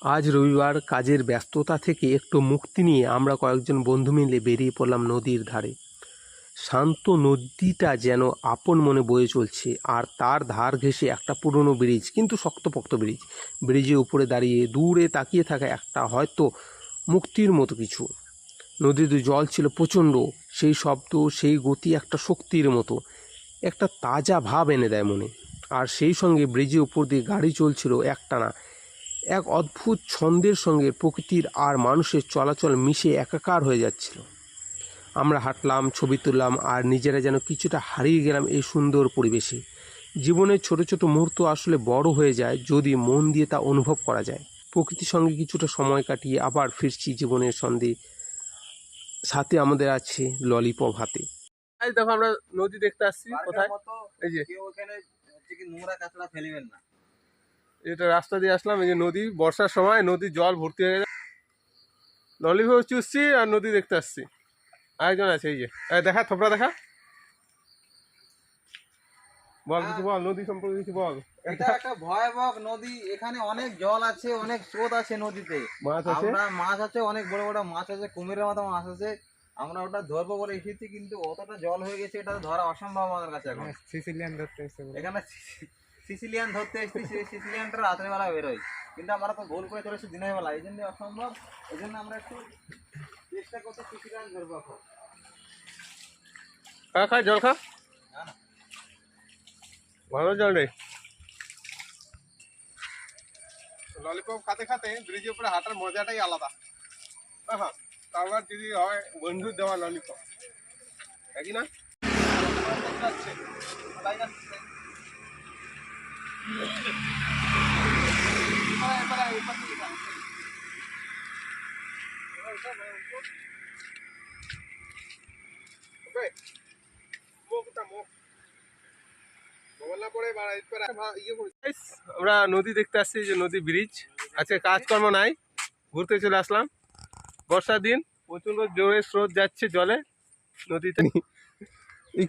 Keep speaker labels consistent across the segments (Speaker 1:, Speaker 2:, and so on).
Speaker 1: আজ রবিবার কাজের ব্যস্ততা থেকে একটু মুক্তি নিয়ে আমরা কয়েকজন বন্ধু মিলে বেরিয়ে পড়লাম নদীর ধারে। শান্ত নদীটা যেন আপন মনে বয়ে চলছে, আর তার ধার ঘেঁষে একটা পুরনো ব্রিজ, কিন্তু শক্তপোক্ত ব্রিজ। ব্রিজের উপরে দাঁড়িয়ে দূরে তাকিয়ে থাকা একটা হয়তো মুক্তির মতো কিছু। নদীতে জল ছিল প্রচণ্ড, সেই শব্দ, সেই গতি একটা শক্তির মতো, একটা তাজা ভাব এনে দেয় মনে। আর সেই সঙ্গে ব্রিজের উপর দিয়ে গাড়ি চলছিল একটানা, এক অদ্ভুত ছন্দের সঙ্গে প্রকৃতির আর মানুষের চলাচল মিশে একাকার হয়ে যাচ্ছিল। আমরা হাঁটলাম, ছবি তুললাম, আর নিজেরা যেন কিছুটা হারিয়ে গেলাম এই সুন্দর পরিবেশে। জীবনের ছোট ছোট মুহূর্ত আসলে বড় হয়ে যায় যদি মন দিয়ে তা অনুভব করা যায়। প্রকৃতির সঙ্গে কিছুটা সময় কাটিয়ে আবার ফিরছি জীবনের সন্ধে, সাথে আমাদের আছে ললিপপ হাতে। আজ দেখো আমরা নদী দেখতে আসছি। কোথায়? এই যে নোংরা কাঁচড়া ফেলবেন না, এটা রাস্তা দিয়ে আসলাম। এই যে নদী, বর্ষার সময় নদীর জল ভর্তি হয়ে গেছে। ললিপপ চুষছি আর নদী দেখতে আসছি। আরেকজন আছে, এই যে দেখা, থোপড়া দেখা। বল কিছু বল, নদী সম্পর্কে কিছু বল।
Speaker 2: এটা একটা ভয়াবহ নদী, এখানে অনেক জল আছে, অনেক স্রোত আছে নদীতে।
Speaker 1: মাছ আছে,
Speaker 2: আমরা মাছ আছে, অনেক বড় বড় মাছ আছে, কুমিরের মতো মাছ আছে। আমরা ওটা ধরবো বলে এসেছি, কিন্তু অতটা জল হয়ে গেছে, এটা ধরা অসম্ভব আমাদের কাছে এখন।
Speaker 3: সিসিলিয়ান ধরতে এসেছে
Speaker 2: এখানে সিসিলিয়ান ধরতে এসেছি, সিসিলিয়ানটা রাত্রেবেলা বেরোয়, কিন্তু আমরা তো ভুল করে চলেছি দিনের বেলা, এই জন্য অসম্ভব। এই জন্য আমরা একটু চেষ্টা করছি সিসিলিয়ান ধরবো এখন।
Speaker 1: খা জল খা, ভালো জল রে। ললিপপ খাতে খাতে ব্রিজের উপরে হাঁটার মজাটাই আলাদা। হ্যাঁ, তারপর যদি হয় বন্ধুর দেওয়া ললিপপ, একই না? আমরা নদী দেখতে আসছি, যে নদী ব্রিজ। আজকে কাজকর্ম নাই, ঘুরতে চলে আসলাম। বর্ষার দিন, প্রচন্ড জোরে স্রোত যাচ্ছে জলে নদীতে।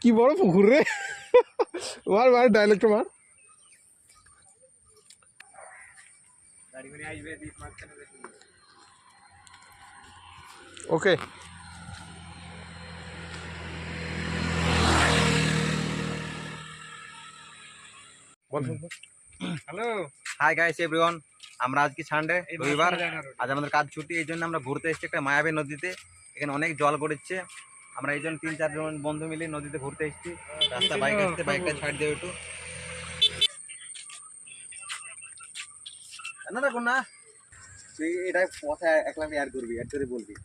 Speaker 1: কি বড় পুকুর রে, মার ডাইলেক্ট মার। ওকে, হ্যালো,
Speaker 2: হাই গাইস এভরিওয়ান, আমরা আজকে সানডে রবিবার, আজ আমাদের কাজ ছুটি, এই জন্য আমরা ঘুরতে এসেছি একটা মায়াবী নদীতে। এখানে অনেক জল পড়েছে, আমরা এই জন্য 3-4 জন বন্ধু মিলে নদীতে ঘুরতে এসেছি। রাস্তা বাইক আসছে, বাইকটা ছাড় দিয়ে একটু না দেখুন না, তুই এটা কথা একলা অ্যাড করবি, অ্যাড করে বলবি।